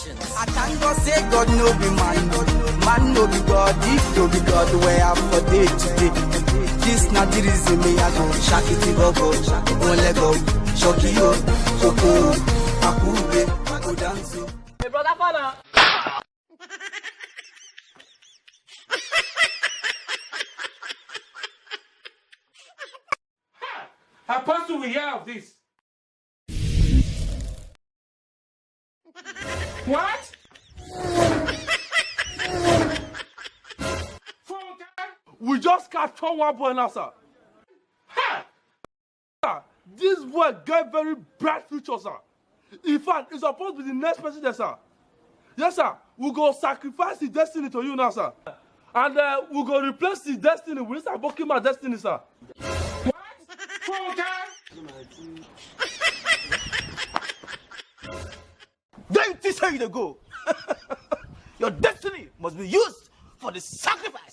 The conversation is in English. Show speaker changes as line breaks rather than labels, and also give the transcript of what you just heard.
I thank God say God no be man, man no be God. If no be God, where I for day today. This not the reason me I go shake it go, won't let go. Shocky yo, Choco, Akube, go dance.
Hey brother Fana.
Apostle, we hear of this. What?
We just captured one boy now, sir.
Ha!
Sir, this boy got very bright future, sir. In fact, he's supposed to be the next president, sir. Yes, sir. We go sacrifice his destiny to you now, sir. And we go replace his destiny with Mr. Bokima destiny, sir.
What?
Don't you say you to go. Your destiny must be used for the sacrifice.